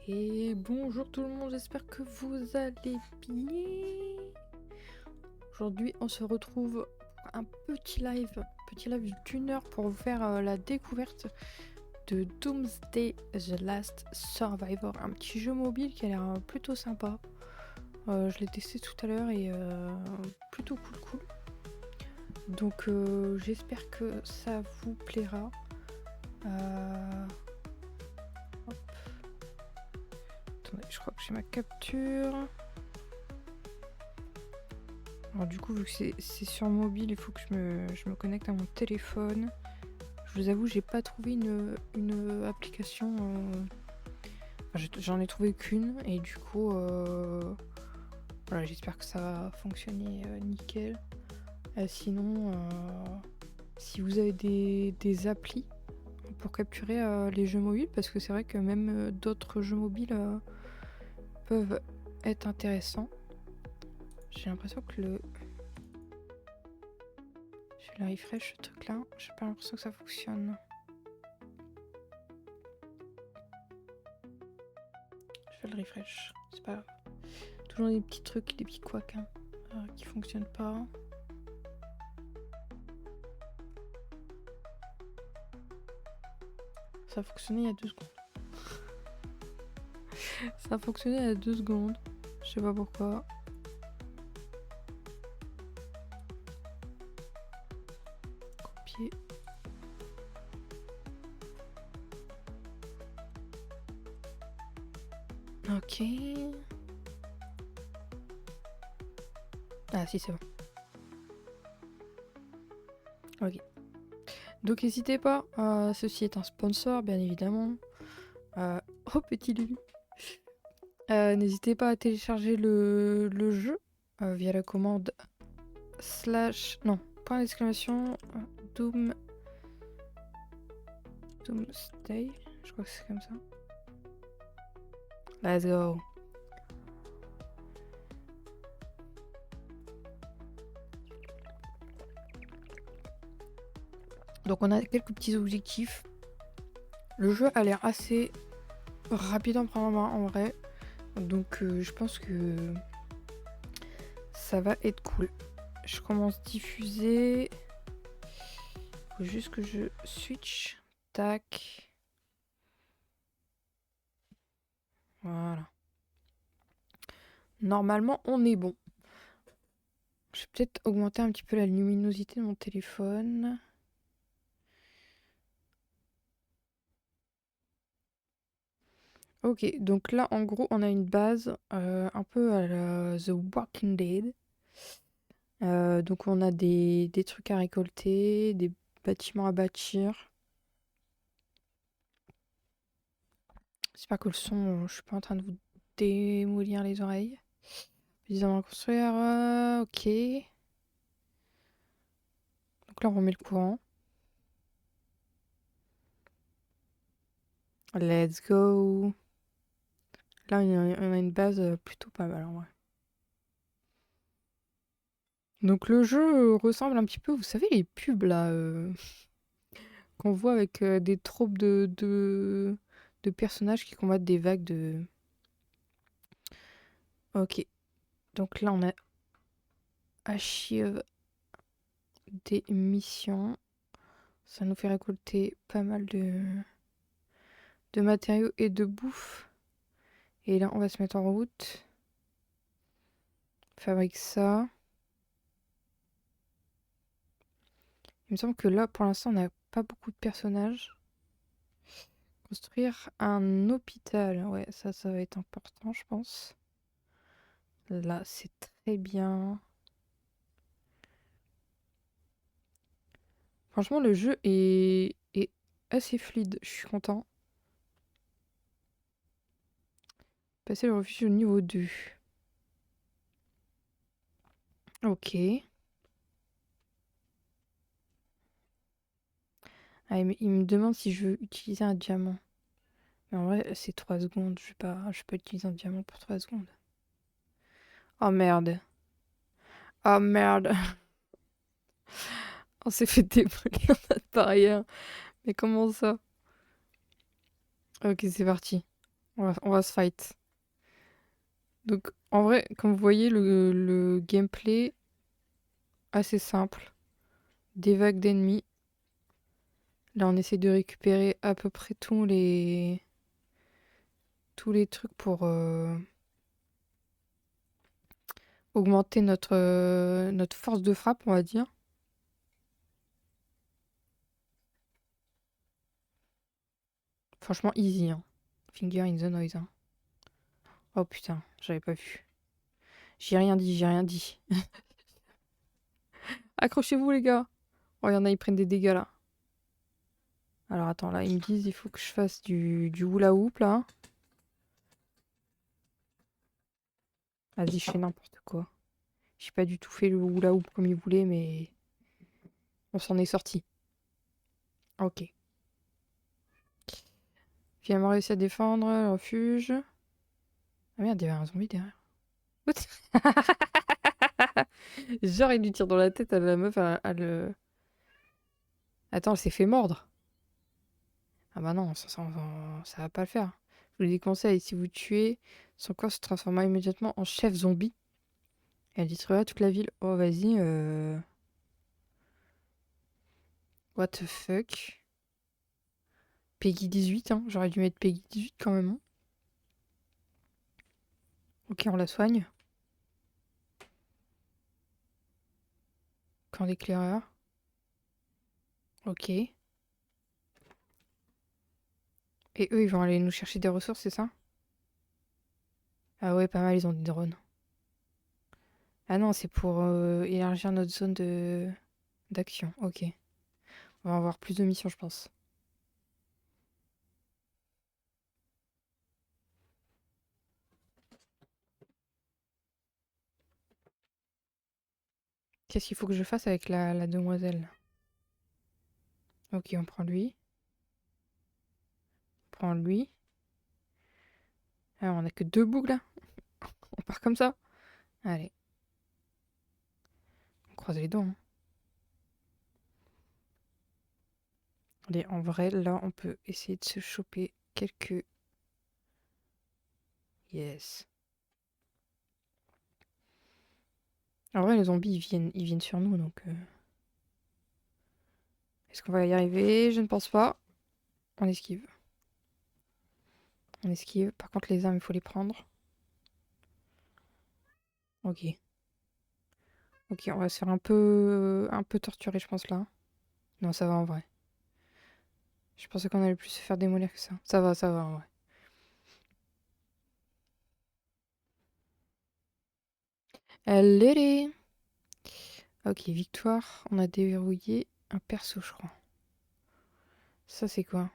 Et bonjour tout le monde, j'espère que vous allez bien. Aujourd'hui, on se retrouve pour un petit live d'une heure pour vous faire la découverte de Doomsday The Last Survivor, un petit jeu mobile qui a l'air plutôt sympa. Je l'ai testé tout à l'heure et plutôt cool. Donc j'espère que ça vous plaira. Hop. Attendez, je crois que j'ai ma capture. Alors du coup, vu que c'est sur mobile, il faut que je me connecte à mon téléphone. Je vous avoue, j'ai pas trouvé une application. Enfin, j'en ai trouvé qu'une et du coup, voilà, j'espère que ça va fonctionner nickel. Sinon, si vous avez des applis pour capturer les jeux mobiles, parce que c'est vrai que même d'autres jeux mobiles peuvent être intéressants. J'ai l'impression que je le refresh ce truc là, j'ai pas l'impression que ça fonctionne. Je fais le refresh, c'est pas grave. Toujours des petits trucs, des petits couacs qui fonctionnent pas. Ça a fonctionné il y a 2 secondes. Ça a fonctionné il y a 2 secondes. Je sais pas pourquoi. Copier. Ok. Ah si, c'est bon. Ok. Donc n'hésitez pas, ceci est un sponsor bien évidemment. Oh petit Lulu. N'hésitez pas à télécharger le jeu via la commande / non, point d'exclamation Doomsday, je crois que c'est comme ça. Let's go. Donc on a quelques petits objectifs. Le jeu a l'air assez rapide en prendre en main en vrai. Donc je pense que ça va être cool. Je commence diffuser. Faut juste que je switch. Tac. Voilà. Normalement on est bon. Je vais peut-être augmenter un petit peu la luminosité de mon téléphone. Ok, donc là en gros on a une base un peu à la The Walking Dead. Donc on a des trucs à récolter, des bâtiments à bâtir. J'espère que le son, je suis pas en train de vous démolir les oreilles. Disons à construire, ok. Donc là on remet le courant. Let's go. Là on a une base plutôt pas mal en vrai. Donc le jeu ressemble un petit peu, vous savez les pubs là qu'on voit avec des troupes de personnages qui combattent des vagues de... Ok. Donc là on a achieve des missions. Ça nous fait récolter pas mal de matériaux et de bouffe. Et là on va se mettre en route. Fabrique ça. Il me semble que là pour l'instant on n'a pas beaucoup de personnages. Construire un hôpital. Ouais, ça va être important je pense. Là c'est très bien. Franchement le jeu est assez fluide. Je suis content. Passer le refuge au niveau 2. Ok. Ah, il me demande si je veux utiliser un diamant. Mais en vrai, c'est 3 secondes. Je vais pas utiliser un diamant pour 3 secondes. Oh merde. Oh merde. On s'est fait démolir notre barrière. Mais comment ça? Ok, c'est parti. On va se fight. Donc, en vrai, comme vous voyez, le gameplay, assez simple. Des vagues d'ennemis. Là, on essaie de récupérer à peu près tous les trucs pour augmenter notre force de frappe, on va dire. Franchement, easy, hein. Finger in the noise, hein. Oh putain, j'avais pas vu. J'ai rien dit, j'ai rien dit. Accrochez-vous, les gars. Oh, il y en a, ils prennent des dégâts, là. Alors, attends, là, ils me disent il faut que je fasse du hula hoop, là. Vas-y, je fais n'importe quoi. J'ai pas du tout fait le hula hoop comme ils voulaient, mais on s'en est sorti. Ok. Finalement réussi à défendre le refuge. Ah merde, il y avait un zombie derrière. What? Genre, il lui tire dans la tête à la meuf, le... Attends, elle s'est fait mordre. Ah bah non, ça va pas le faire. Je vous déconseille, si vous tuez, son corps se transformera immédiatement en chef zombie. Et elle détruira toute la ville. Oh, vas-y, what the fuck? Peggy 18, hein. J'aurais dû mettre Peggy 18 quand même, hein. Ok, on la soigne. Camp d'éclaireur. Ok. Et eux, ils vont aller nous chercher des ressources, c'est ça? Ah ouais, pas mal, ils ont des drones. Ah non, c'est pour élargir notre zone d'action. Ok. On va avoir plus de missions, je pense. Qu'est-ce qu'il faut que je fasse avec la demoiselle? Ok, on prend lui. On prend lui. Ah, on a que 2 boucles là. On part comme ça. Allez, on croise les doigts, hein. Allez, en vrai, là, on peut essayer de se choper quelques... Yes. En vrai, les zombies, ils viennent sur nous, donc... Est-ce qu'on va y arriver? Je ne pense pas. On esquive. On esquive. Par contre, les armes, il faut les prendre. Ok. Ok, on va se faire un peu torturer, je pense, là. Non, ça va en vrai. Je pensais qu'on allait plus se faire démolir que ça. Ça va en vrai. Allez! Ok, victoire. On a déverrouillé un perso, je crois. Ça, c'est quoi?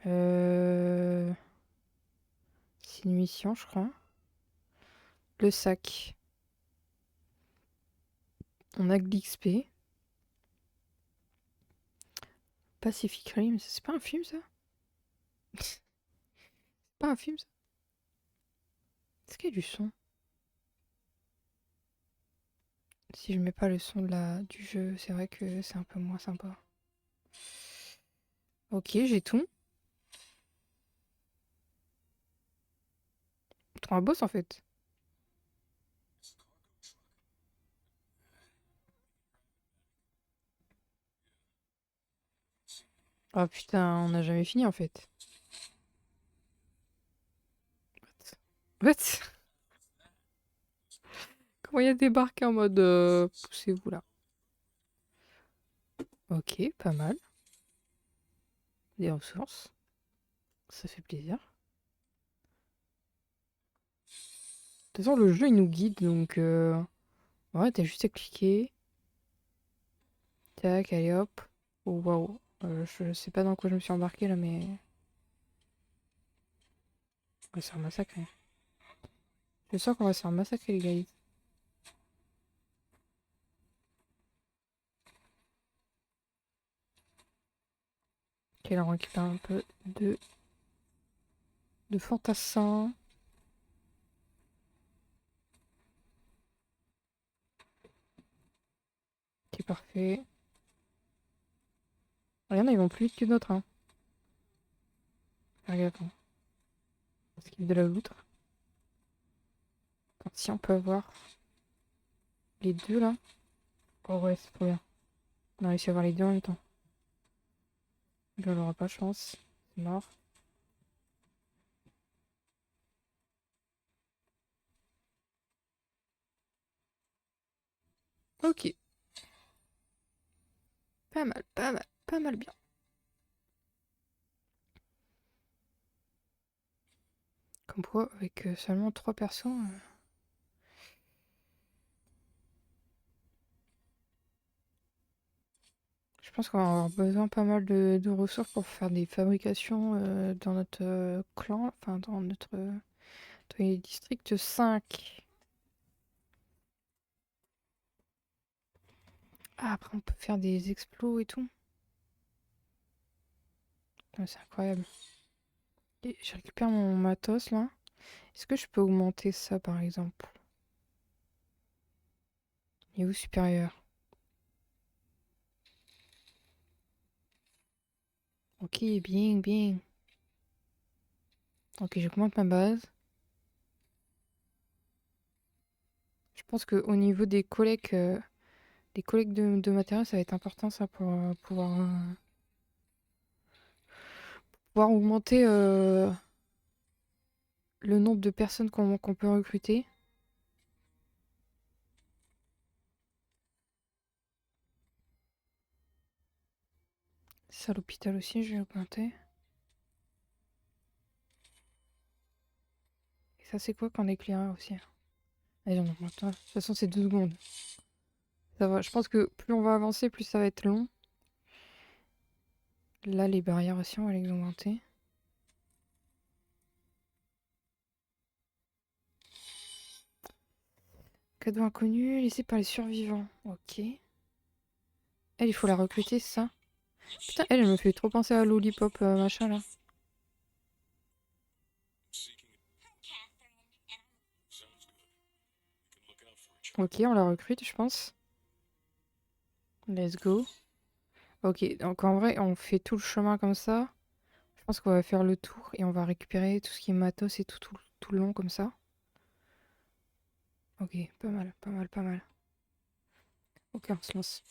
Euh... C'est une mission, je crois. Le sac. On a de l'XP. Pacific Rim, c'est pas un film, ça? C'est pas un film, ça? Est-ce qu'il y a du son? Si je mets pas le son du jeu, c'est vrai que c'est un peu moins sympa. Ok, j'ai tout. Trop un boss, en fait. Oh putain, on n'a jamais fini, en fait. What? Comment il y a débarqué en mode poussez-vous là. Ok, pas mal. Des ressources. Ça fait plaisir. De toute façon, le jeu il nous guide donc. Ouais, t'as juste à cliquer. Tac, allez hop. Oh waouh. Je sais pas dans quoi je me suis embarqué là, mais. On va se faire massacrer. Je sens qu'on va se faire massacrer, les gars. Ok, là on récupère un peu de fantassins. Ok, parfait. Regarde, ils vont plus vite que d'autres, hein. Regarde, attends. On skip de la loutre. Attends, si on peut avoir les deux là. Oh ouais, c'est trop bien. On a réussi à avoir les deux en même temps. Là, on l'aura pas, je pense. C'est mort. Ok. Pas mal, pas mal, pas mal bien. Comme quoi, avec seulement 3 persos. Je pense qu'on va avoir besoin pas mal de ressources pour faire des fabrications dans notre clan, enfin dans notre dans les districts 5. Ah, après on peut faire des explos et tout. Ah, c'est incroyable. Et je récupère mon matos là. Est-ce que je peux augmenter ça par exemple? Niveau supérieur. Ok, bien, bien. Ok, j'augmente ma base. Je pense qu'au niveau des collectes de matériaux, ça va être important ça pour pouvoir augmenter le nombre de personnes qu'on peut recruter. Ça, l'hôpital aussi, je vais augmenter. Et ça, c'est quoi qu'on éclaireur aussi? Allez, j'en augmente un. De toute façon, c'est 2 secondes. Ça va. Je pense que plus on va avancer, plus ça va être long. Là, les barrières aussi, on va les augmenter. Cadeau inconnu, laissé par les survivants. Ok. Elle, il faut la recruter, c'est ça? Putain, elle me fait trop penser à Lollipop, machin, là. Ok, on la recrute, je pense. Let's go. Ok, donc en vrai, on fait tout le chemin comme ça. Je pense qu'on va faire le tour et on va récupérer tout ce qui est matos et tout le long comme ça. Ok, pas mal, pas mal, pas mal. Ok, on se lance.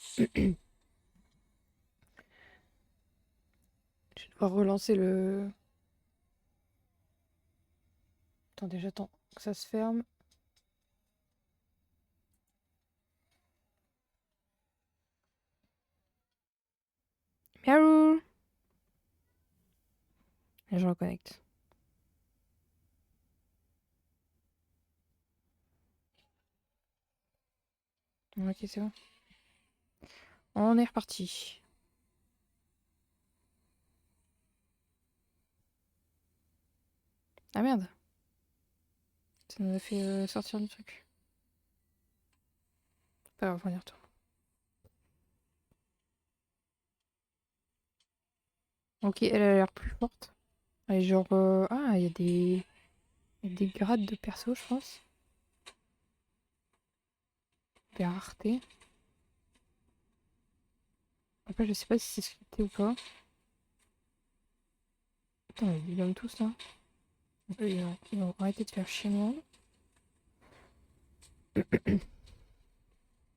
Je vais devoir relancer le... Attendez, j'attends que ça se ferme. Miaou! Et je reconnecte. Ok, c'est bon. On est reparti. Ah merde. Ça nous a fait sortir du truc. Pas grave, on y retourne. Ok, elle a l'air plus forte. Elle est genre... Ah, il y a des grades de perso, je pense. Des raretés. Après, je sais pas si c'est scripté ou pas. Putain, ils gagnent tous là. Eux, ils vont arrêter de faire chier le monde. Mais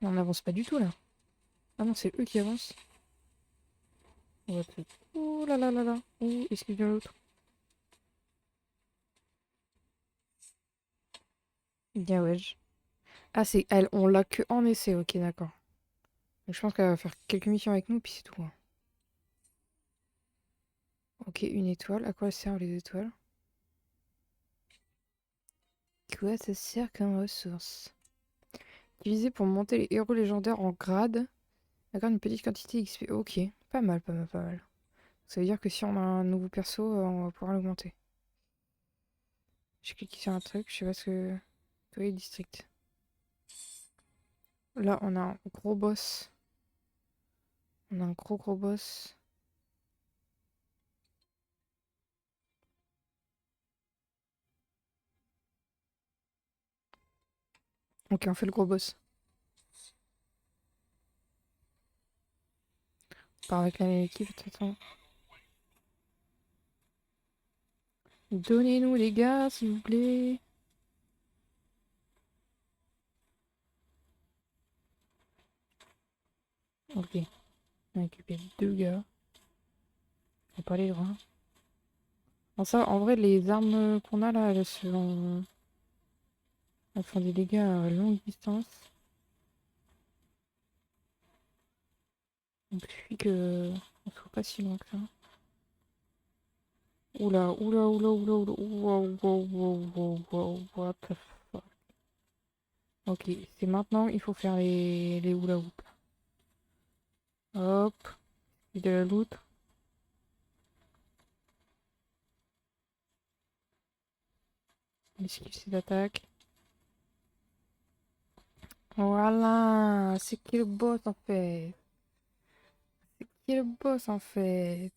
on n'avance pas du tout là. Ah non, c'est eux qui avancent. On va peut-être. Oh là là là là. Oh, est-ce qu'il vient l'autre? Bien wedge. Ah, c'est elle. On l'a que en essai. Ok, d'accord. Donc, je pense qu'elle va faire quelques missions avec nous, puis c'est tout, hein. Ok, une étoile. À quoi servent les étoiles? Quoi ça sert comme ressource? Utilisé pour monter les héros légendaires en grade. D'accord, une petite quantité XP. Ok, pas mal, pas mal, pas mal. Ça veut dire que si on a un nouveau perso, on va pouvoir l'augmenter. J'ai cliqué sur un truc, je sais pas ce que... Tous les districts. Là, on a un gros boss. On a un gros boss. Ok, on fait le gros boss. On part avec la même équipe, de toute façon. Donnez-nous les gars, s'il vous plaît. Ok. On a récupéré 2 gars. On va pas aller loin. Bon, ça, en vrai, les armes qu'on a là, elles font des dégâts à longue distance. Donc il suffit que on soit pas si loin que ça. Oula, oula, oula, oula, oula, wow, wow, wow, wow, wow, what the fuck. Ok, c'est maintenant, il faut faire les hula hoop. Hop, et de la loot. Esquive ses attaques. Voilà, c'est qui le boss en fait? C'est qui le boss en fait?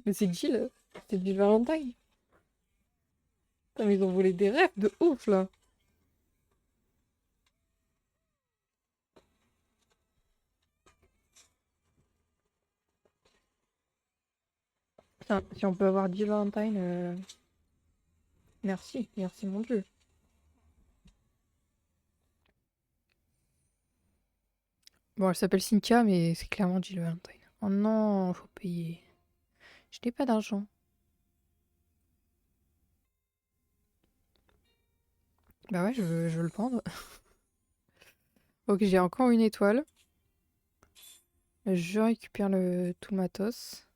Mais c'est Jill, c'est Jill Valentine. Putain, mais ils ont volé des rêves de ouf là. Putain, si on peut avoir Jill Valentine, merci, merci mon dieu. Bon, elle s'appelle Cynthia, mais c'est clairement Jill Valentine. Oh non, faut payer. Je n'ai pas d'argent. Bah ouais, je veux le prendre. Ok, j'ai encore une étoile. Je récupère tout le matos.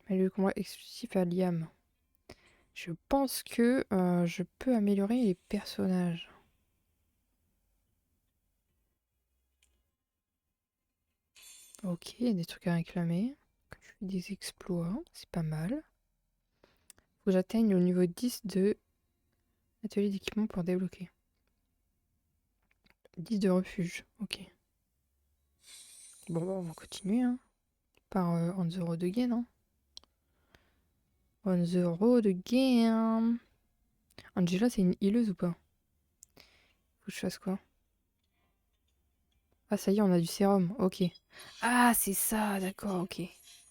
Mais le combat exclusif à Liam. Je pense que je peux améliorer les personnages. Ok, il y a des trucs à réclamer. Quand tu fais des exploits, c'est pas mal. Faut que j'atteigne le niveau 10 de atelier d'équipement pour débloquer. 10 de refuge, ok. Bon, bah, on va continuer, hein. Par On the Road Again, hein. On the Road Again. Angela, c'est une healeuse ou pas? Faut que je fasse quoi? Ah, ça y est, on a du sérum, ok. Ah, c'est ça, d'accord, ok.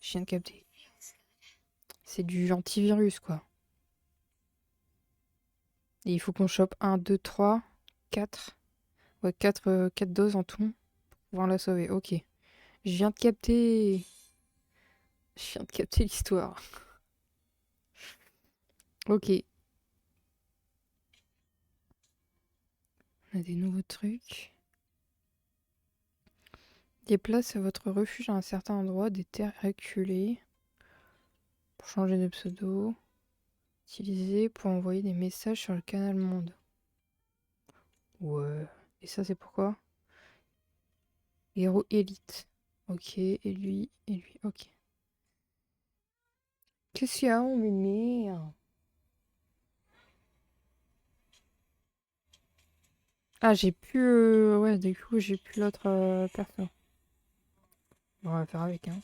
Je viens de capter. C'est du antivirus, quoi. Et il faut qu'on chope 1, 2, 3, 4. Ouais, 4 doses en tout pour pouvoir la sauver, ok. Je viens de capter. Je viens de capter l'histoire. Ok. On a des nouveaux trucs. Déplace votre refuge à un certain endroit des terres reculées. Pour changer de pseudo. Utilisé pour envoyer des messages sur le canal monde. Ouais. Et ça, c'est pourquoi? Héros élite. Ok. Et lui. Ok. Qu'est-ce qu'il y a, mon mémé? Ah, j'ai plus. Ouais, du coup, j'ai plus l'autre perso. Bon, on va faire avec, hein.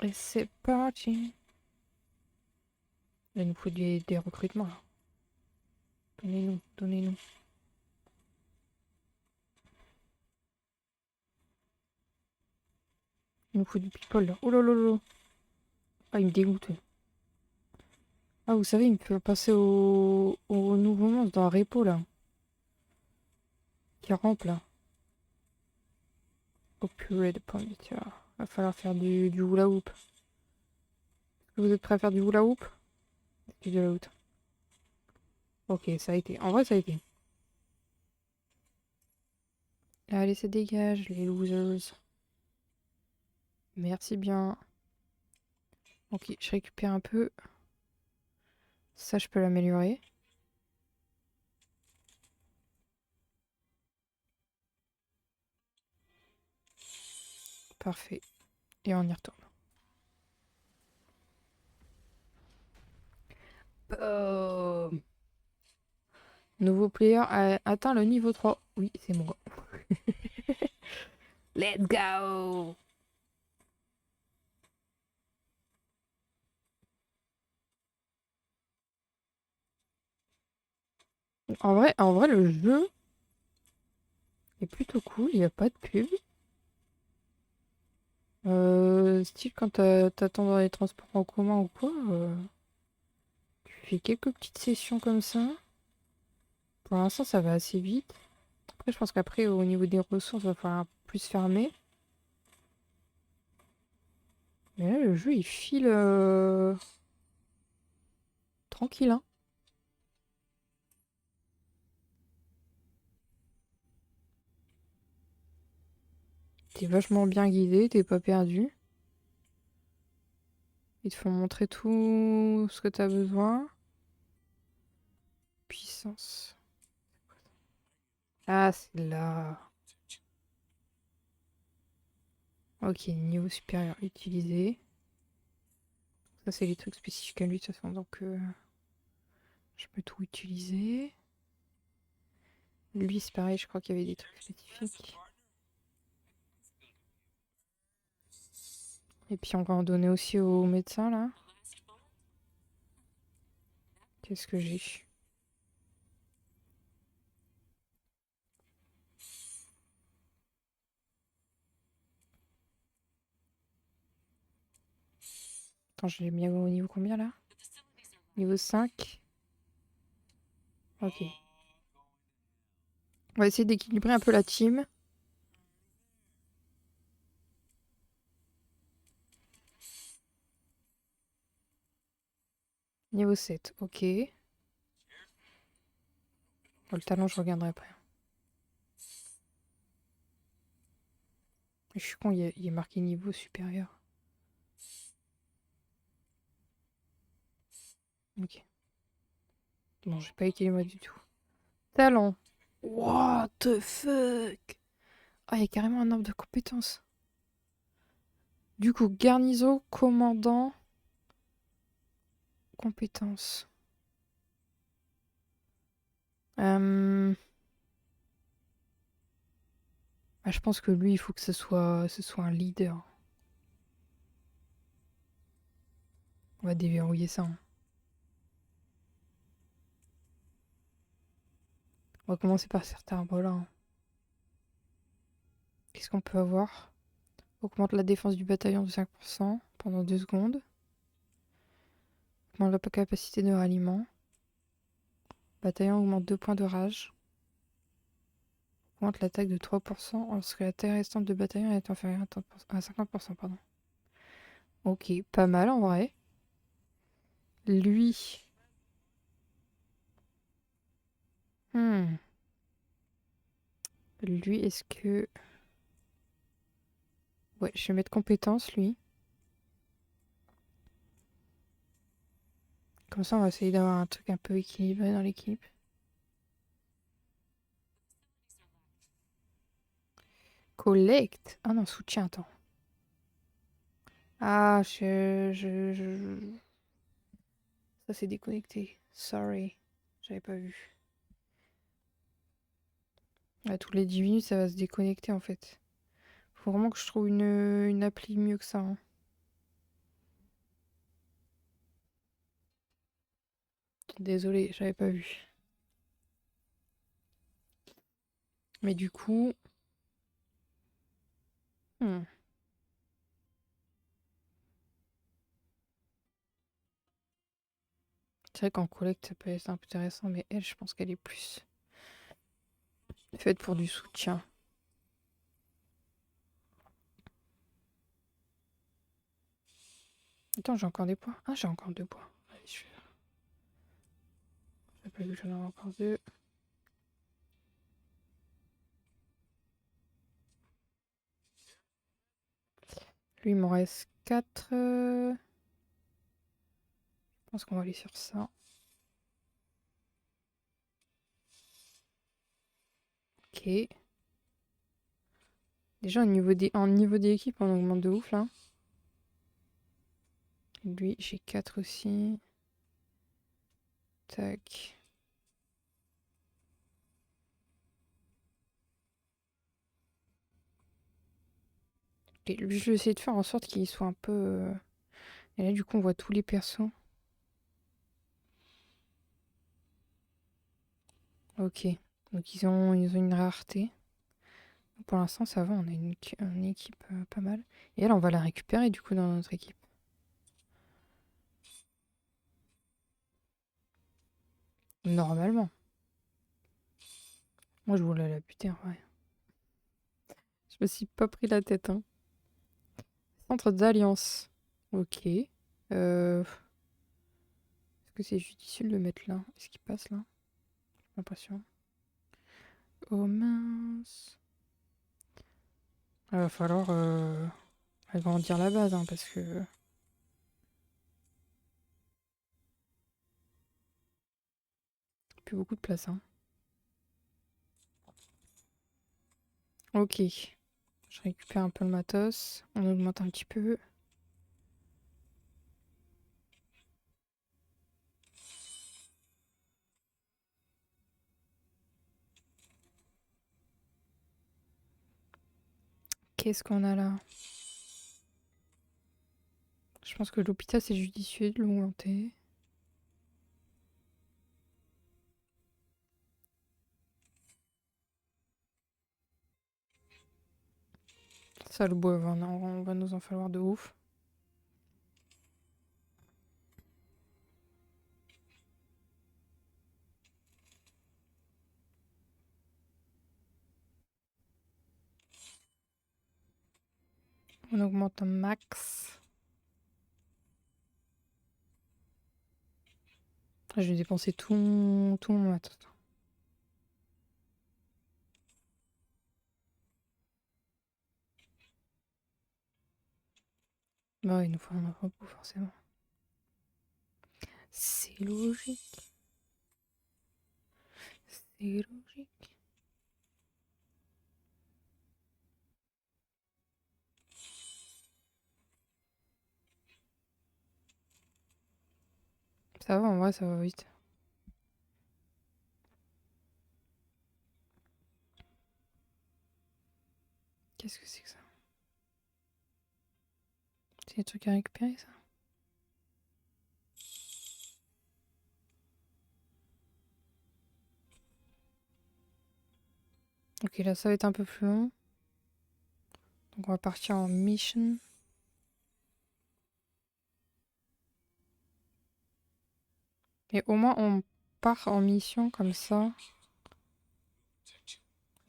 Et c'est parti. Il nous faut des recrutements, là. Donnez-nous, donnez-nous. Il nous faut du people, là. Oh là là là. Ah, il me dégoûte. Ah, vous savez, il me fait passer au nouveau monstre dans un repo, là. Qui rampe, là. Au purée de pommes de terre. Va falloir faire du hula hoop. Est-ce que vous êtes prêts à faire du hula hoop? Du hula hoop. Ok, ça a été. En vrai, ça a été. Allez, ça dégage, les losers. Merci bien. Ok, je récupère un peu. Ça, je peux l'améliorer. Parfait. Et on y retourne. Boom. Nouveau player a atteint le niveau 3. Oui, c'est moi. Let's go! En vrai, le jeu est plutôt cool. Il n'y a pas de pub. Style, quand t'attends dans les transports en commun ou quoi, tu fais quelques petites sessions comme ça. Pour l'instant, ça va assez vite. Après, je pense qu'après, au niveau des ressources, il va falloir plus fermer. Mais là, le jeu, il file tranquille, hein. T'es vachement bien guidé, t'es pas perdu. Ils te font montrer tout ce que t'as besoin. Puissance. Ah, c'est là. Ok, niveau supérieur utilisé. Ça, c'est les trucs spécifiques à lui, de toute façon. Donc, je peux tout utiliser. Lui, c'est pareil, je crois qu'il y avait des trucs spécifiques. Et puis, on va en donner aussi au médecin, là. Qu'est-ce que j'ai? Attends, je l'ai mis au niveau combien, là? Niveau 5. Ok. On va essayer d'équilibrer un peu la team. Niveau 7, ok. Bon, le talent, je regarderai après. Je suis con, il est marqué niveau supérieur. Ok. Bon, j'ai pas équilibré du tout. Talent. What the fuck? Ah, il y a carrément un arbre de compétences. Du coup, garnison, commandant, compétences. Ah, je pense que lui, il faut que ce soit un leader. On va déverrouiller ça, hein. On va commencer par cet arbre-là, hein. Qu'est-ce qu'on peut avoir? Augmente la défense du bataillon de 5% pendant 2 secondes. Augmente la capacité de ralliement. Bataillon augmente 2 points de rage. Augmente l'attaque de 3% lorsque la taille restante de bataillon est inférieure à 50%. Pardon. Ok, pas mal en vrai. Lui. Lui, est-ce que... Ouais, je vais mettre compétence, lui. Comme ça, on va essayer d'avoir un truc un peu équilibré dans l'équipe. Collect. Ah non, soutien, attends. Ah, Ça, c'est déconnecté. Sorry. J'avais pas vu. À tous les 10 minutes, ça va se déconnecter, en fait. Faut vraiment que je trouve une appli mieux que ça, hein. Désolée, j'avais pas vu. Mais du coup... hmm. C'est vrai qu'en collecte, ça peut être intéressant, mais elle, je pense qu'elle est plus faite pour du soutien. Attends, j'ai encore des points. Ah, j'ai encore 2 points. Allez, je vais... J'ai pas vu que j'en avais encore 2. Lui, il m'en reste 4. Je pense qu'on va aller sur ça. Ok. Déjà, en niveau d'équipe, on augmente de ouf, là. Lui, j'ai 4 aussi. Tac. Et lui, je vais essayer de faire en sorte qu'il soit un peu... Et là, du coup, on voit tous les persos. Ok. Donc ils ont une rareté. Pour l'instant, ça va, on a une équipe pas mal. Et elle, on va la récupérer du coup dans notre équipe. Normalement. Moi, je voulais la buter, ouais. Je me suis pas pris la tête, hein. Centre d'alliance. Ok. Est-ce que c'est judicieux de le mettre là? Est-ce qu'il passe là? J'ai l'impression. Oh mince. Il va falloir agrandir la base, hein, parce que... Plus beaucoup de place, hein. Ok. Je récupère un peu le matos. On augmente un petit peu. Qu'est-ce qu'on a là? Je pense que l'hôpital, c'est judicieux de l'augmenter. Ça, le bois, on va nous en falloir de ouf. On augmente un max. Je vais dépenser tout mon matos. Bah ouais, il nous faut un repos, forcément. C'est logique. C'est logique. Ça va, en vrai, ça va vite. Qu'est-ce que c'est que ça? C'est des trucs à récupérer, ça? Ok, là, ça va être un peu plus long. Donc, on va partir en mission. Et au moins, on part en mission comme ça.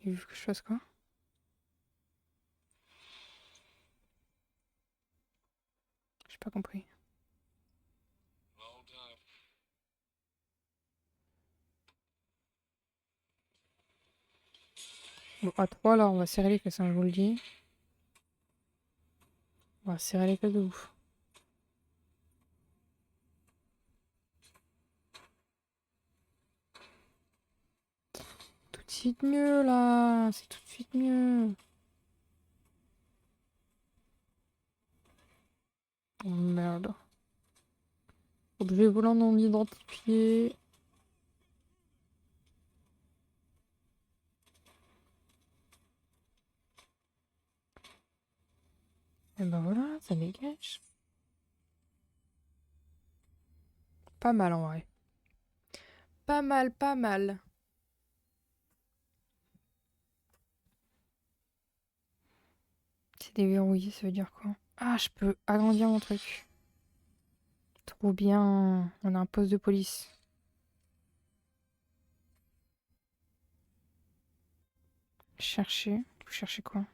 Et vu que je fasse quoi? J'ai pas compris. Bon, à 3, là, on va serrer les fesses, hein, je vous le dis. On va serrer les fesses de ouf. Tout de suite mieux, là. C'est tout de suite mieux. Oh merde. Objet volant non identifié. Et ben voilà, ça dégage. Pas mal en vrai. Pas mal, pas mal. C'est déverrouillé, ça veut dire quoi? Ah, je peux agrandir mon truc. Trop bien. On a un poste de police. Chercher. Faut chercher quoi?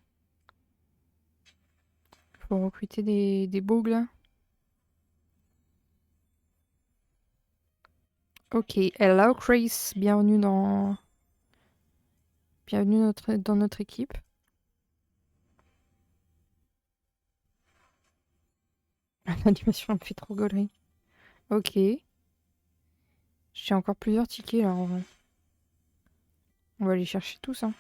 Faut recruter des bougles là. Ok. Hello Chris. Bienvenue dans notre équipe. L'animation me fait trop gaulerie. Ok. J'ai encore plusieurs tickets là en vrai. On va les chercher tous, hein.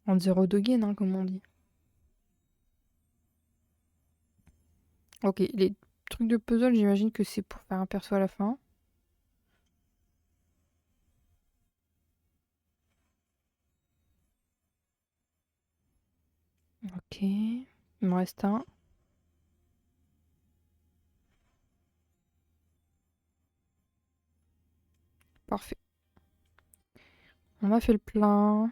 En zéro de gain, hein, comme on dit. Ok, les trucs de puzzle, j'imagine que c'est pour faire un perso à la fin. Ok. Il me reste un. Parfait. On a fait le plein.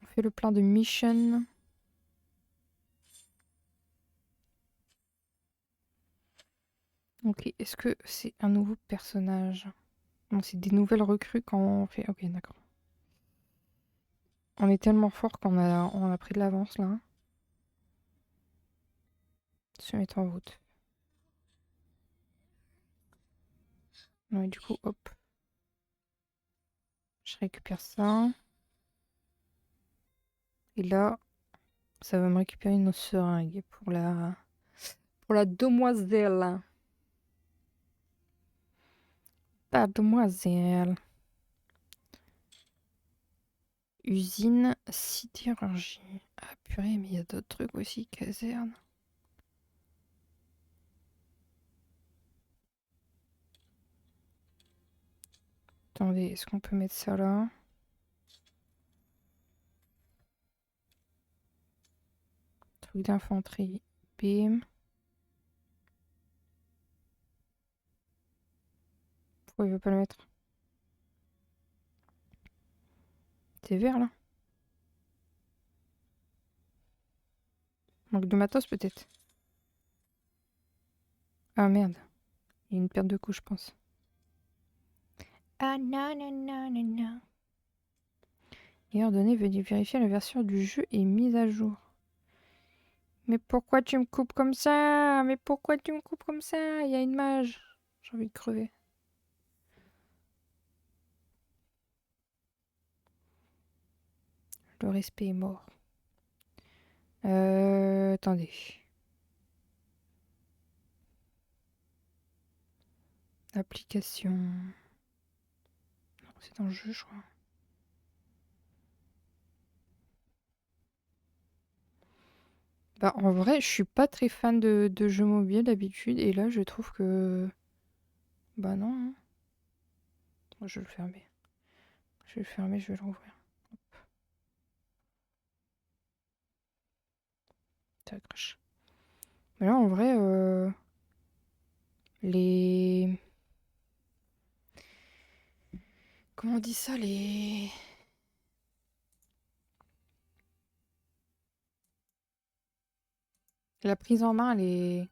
On fait le plein de mission. Ok, est-ce que c'est un nouveau personnage? Non, c'est des nouvelles recrues quand on fait... Ok, d'accord. On est tellement fort on a pris de l'avance là. Se mettre en route. Ouais, du coup, hop. Je récupère ça. Et là, ça va me récupérer une seringue pour la demoiselle. La demoiselle. Usine sidérurgie. Ah purée, mais il y a d'autres trucs aussi. Caserne. Attendez, est-ce qu'on peut mettre ça là? Truc d'infanterie. Bim. Pourquoi il veut pas le mettre? C'est vert là? Manque de matos peut-être? Ah merde. Il y a une perte de couche, je pense. Ah non, non, non, non, non. Et ordonné, veuillez vérifier la version du jeu est mise à jour. Mais pourquoi tu me coupes comme ça? Mais pourquoi tu me coupes comme ça? Il y a une mage. J'ai envie de crever. Le respect est mort. Attendez. Application. Non, c'est dans le jeu, je crois. Bah, en vrai, je suis pas très fan de jeux mobiles d'habitude. Et là, je trouve que... Bah non. Hein. Moi, je vais le fermer. Je vais le fermer, je vais le rouvrir. Ça crache. Mais là, en vrai, les... Comment on dit ça, les... La prise en main, elle est...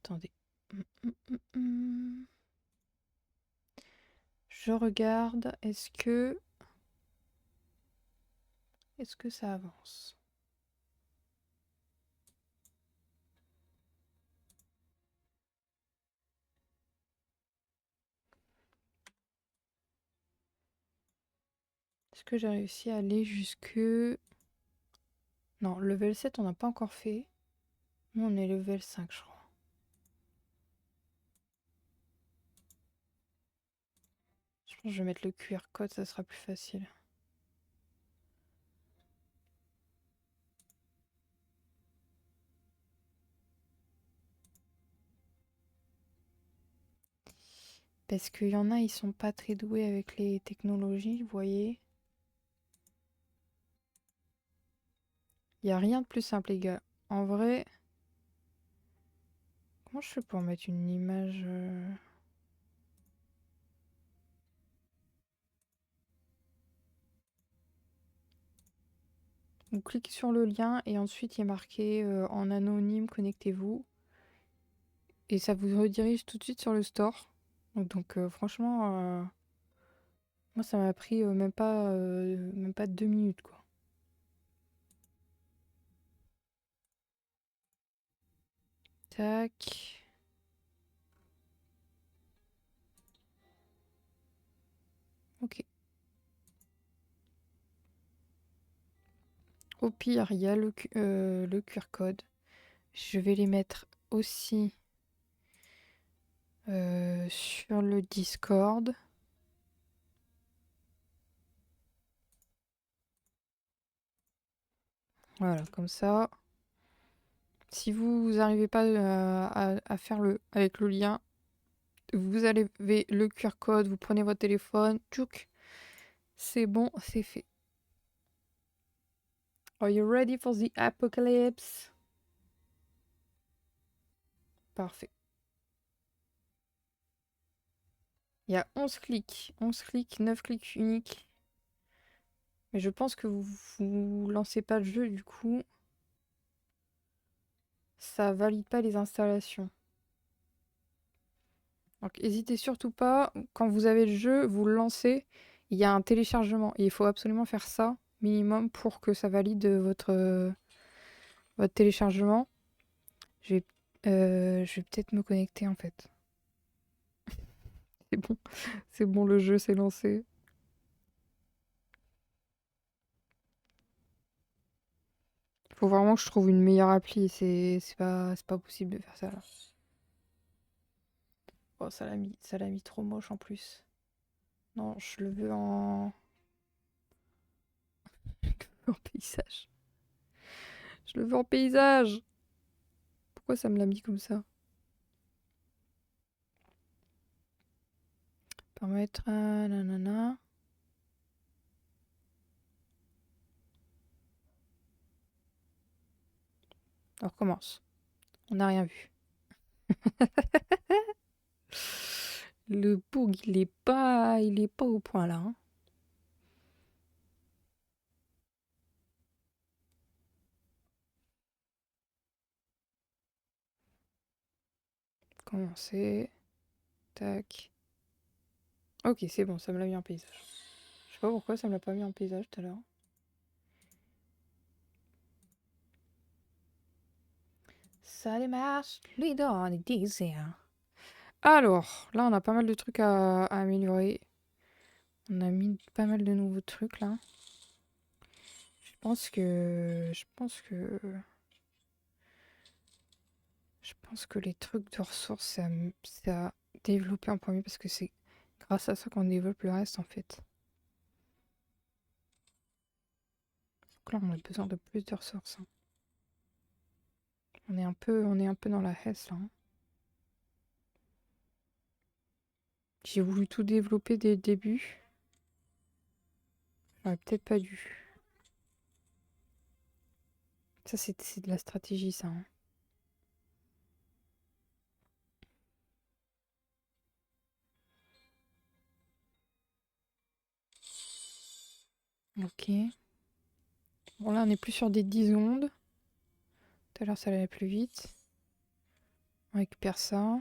Attendez. Je regarde. Est-ce que... Est-ce que ça avance? Est-ce que j'ai réussi à aller jusque... Non, level 7, on n'a pas encore fait. Nous, on est level 5, je crois. Je pense que je vais mettre le QR code, ça sera plus facile. Parce qu'il y en a, ils sont pas très doués avec les technologies, vous voyez. Il n'y a rien de plus simple, les gars. En vrai... Comment je fais pour mettre une image... On clique sur le lien et ensuite il est marqué en anonyme, connectez-vous. Et ça vous redirige tout de suite sur le store. Donc franchement, moi ça m'a pris même pas 2 minutes quoi. Tac. Ok. Au pire, il y a le QR code. Je vais les mettre aussi sur le Discord. Voilà, comme ça. Si vous n'arrivez pas à faire avec le lien, vous avez le QR code, vous prenez votre téléphone, tchouk, c'est bon, c'est fait. Are you ready for the apocalypse? Parfait. Il y a 11 clics, 9 clics uniques. Mais je pense que vous lancez pas le jeu, du coup, ça valide pas les installations. Donc n'hésitez surtout pas, quand vous avez le jeu, vous le lancez, il y a un téléchargement. Et il faut absolument faire ça, minimum, pour que ça valide votre téléchargement. Je vais peut-être me connecter en fait. C'est bon, le jeu s'est lancé. Faut vraiment que je trouve une meilleure appli, c'est pas possible de faire ça là. Oh, ça l'a mis trop moche en plus. Non, je le veux en en paysage. Je le veux en paysage. Pourquoi ça me l'a mis comme ça? Permettre nanana. On recommence. On n'a rien vu. Le bug, il est pas au point là, hein. Commencer. Tac. Ok, c'est bon, ça me l'a mis en paysage. Je sais pas pourquoi ça me l'a pas mis en paysage tout à l'heure. Ça démarche, les dents, les déserts. Alors, là, on a pas mal de trucs à améliorer. On a mis pas mal de nouveaux trucs là. Je pense que les trucs de ressources, c'est à développer en premier parce que c'est grâce à ça qu'on développe le reste en fait. Donc là, on a besoin de plus de ressources, hein. On est un peu dans la hesse là, hein. J'ai voulu tout développer dès le début. J'aurais peut-être pas dû. Ça, c'est de la stratégie, ça, hein. Ok. Bon, là, on est plus sur des 10 secondes. Tout à l'heure, ça allait plus vite. On récupère ça.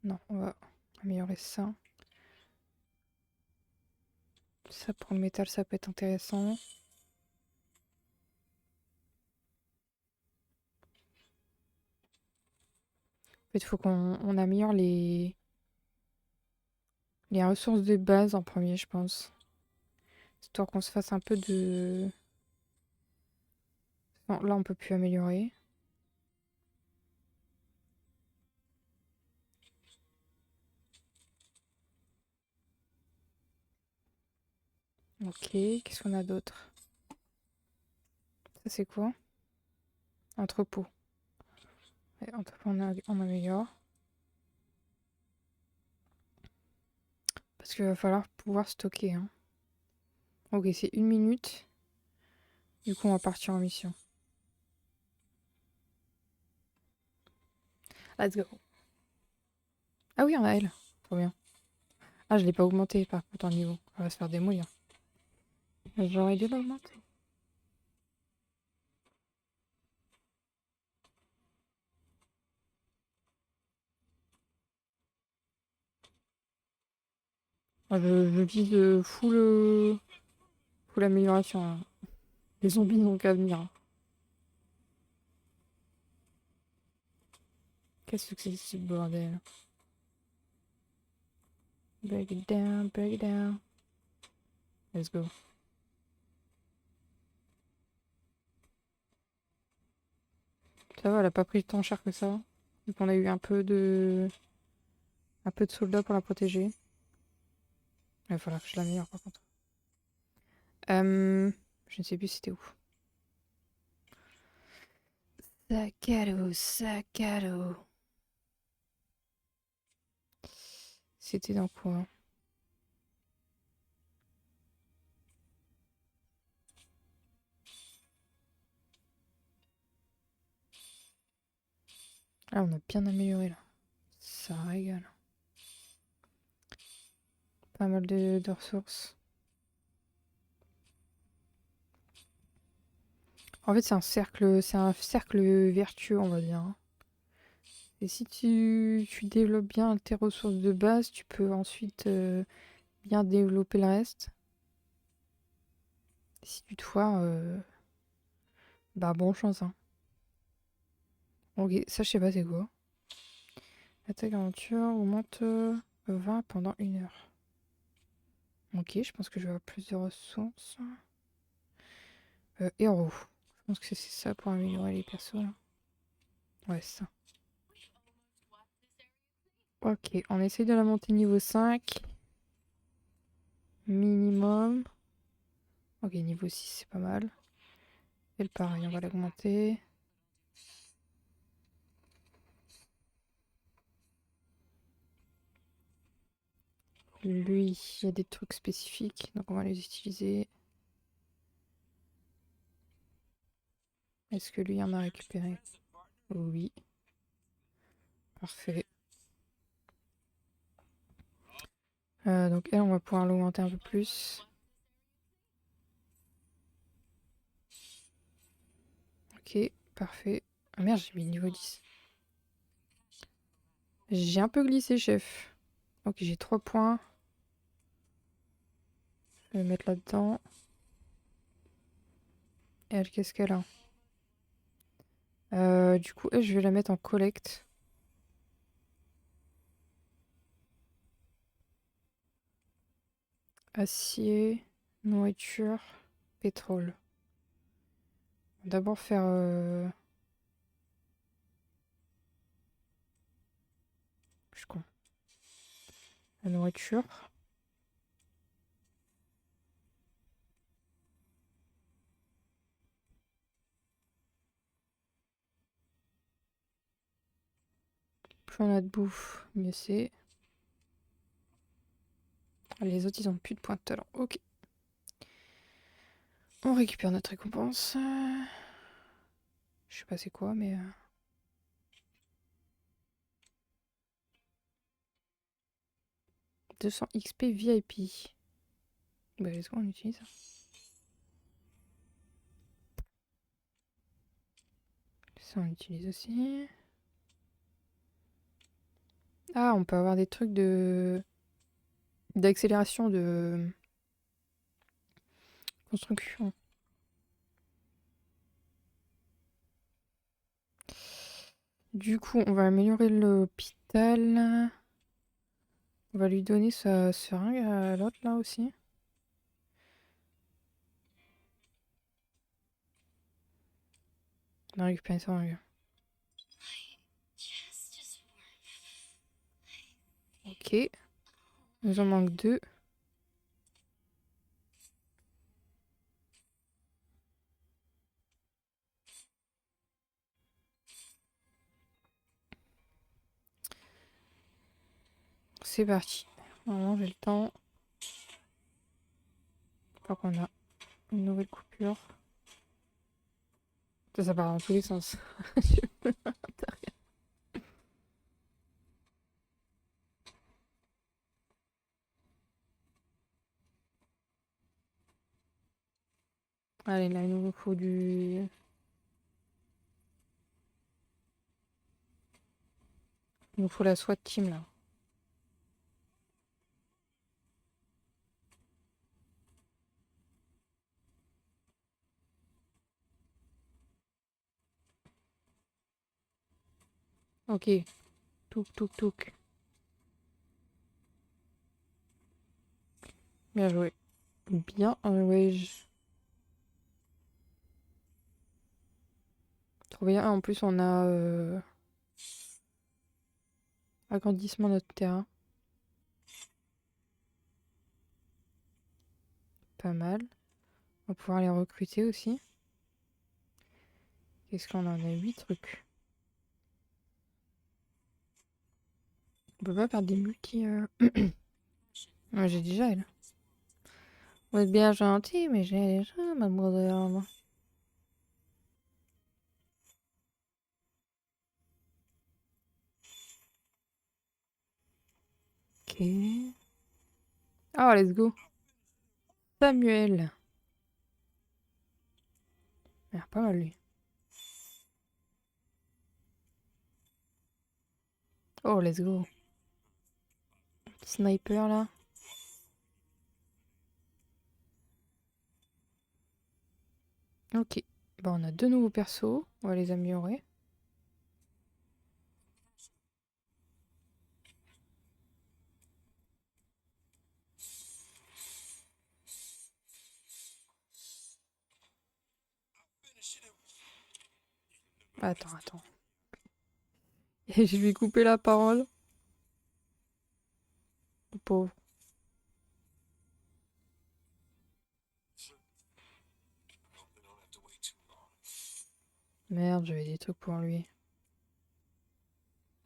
Non, on va améliorer ça. Ça, pour le métal, ça peut être intéressant. En fait, il faut qu'on améliore les ressources de base en premier, je pense. Histoire qu'on se fasse un peu de... Non, là, on peut plus améliorer. Ok, qu'est-ce qu'on a d'autre? Ça, c'est quoi? Entrepôt. Ouais, entrepôt, on améliore. Parce qu'il va falloir pouvoir stocker, hein. Ok, c'est 1 minute. Du coup, on va partir en mission. Let's go. Ah oui, on a elle. Trop bien. Ah, je l'ai pas augmenté par contre en niveau. Elle va se faire démolir. J'aurais dû l'augmenter. Ah, je vise full amélioration, hein. Les zombies n'ont qu'à venir, hein. Qu'est-ce que c'est ce bordel? Break it down, break it down. Let's go. Ça va, elle a pas pris tant cher que ça. Donc on a eu un peu de soldats pour la protéger. Il va falloir que je l'améliore par contre. Je ne sais plus c'était où. Sac à dos, sac à dos. C'était dans quoi? Ah, on a bien amélioré là. Ça régale. Pas mal de ressources. En fait, c'est un cercle vertueux, on va dire, hein. Et si tu développes bien tes ressources de base, tu peux ensuite bien développer le reste. Si tu te foires, bah bonne chance, hein. Ok, ça je sais pas c'est quoi. Attaque aventure augmente 20 pendant 1 heure. Ok, je pense que je vais avoir plus de ressources. Héros. Je pense que c'est ça pour améliorer les persos là. Ouais, c'est ça. Ok, on essaye de la monter niveau 5. Minimum. Ok, niveau 6, c'est pas mal. Elle pareil, on va l'augmenter. Lui, il y a des trucs spécifiques, donc on va les utiliser. Est-ce que lui en a récupéré? Oui. Parfait. Donc elle, on va pouvoir l'augmenter un peu plus. Ok, parfait. Ah merde, j'ai mis niveau 10. J'ai un peu glissé, chef. Ok, j'ai 3 points. Je vais le mettre là-dedans. Et elle, qu'est-ce qu'elle a? Du coup, elle, je vais la mettre en collecte. Acier, nourriture, pétrole. D'abord faire... Je suis con. La nourriture. Plus on a de bouffe, mieux c'est. Les autres, ils ont plus de points de talent. Ok. On récupère notre récompense. Je sais pas c'est quoi, mais... 200 XP VIP. Bah, let's go, on utilise ça. Ça, on utilise aussi. Ah, on peut avoir des trucs de... d'accélération de construction. Du coup, on va améliorer l'hôpital. On va lui donner sa seringue à l'autre, là, aussi. On a récupéré ça, regarde. Ok. Il nous en manque 2. C'est parti. Normalement, j'ai le temps. Je crois qu'on a une nouvelle coupure. Ça part dans tous les sens. Allez, là, il nous faut du... Il nous faut la SWAT team, là. Ok. Touk, touk, touk. Bien joué. Bien, ouais, trop bien. En plus, on a agrandissement de notre terrain. Pas mal. On va pouvoir les recruter aussi. Qu'est-ce qu'on en a? 8 trucs. On peut pas faire des multi... Ouais, j'ai déjà elle. Vous êtes bien gentil, mais j'ai déjà mademoiselle. Ok. Oh, let's go. Samuel. Il a pas mal lui. Oh, let's go. Petit sniper là. Ok. Bon, on a 2 nouveaux persos. On va les améliorer. Attends. Et je lui ai coupé la parole. Le pauvre. Merde, j'avais des trucs pour lui.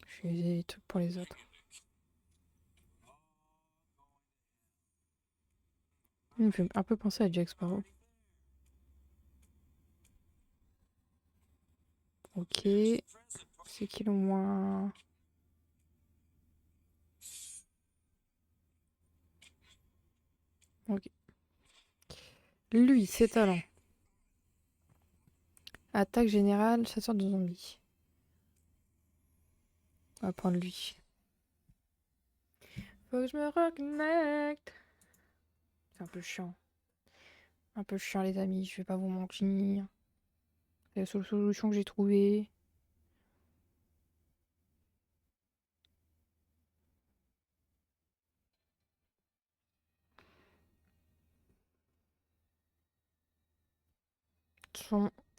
Je faisais des trucs pour les autres. Il me fait un peu penser à Jack Sparrow. Ok. C'est qui le moins... Ok. Lui, ses talents. Attaque générale, chasseur de zombies. On va prendre lui. Faut que je me reconnecte. C'est un peu chiant. Un peu chiant les amis, je vais pas vous mentir. C'est la seule solution que j'ai trouvée.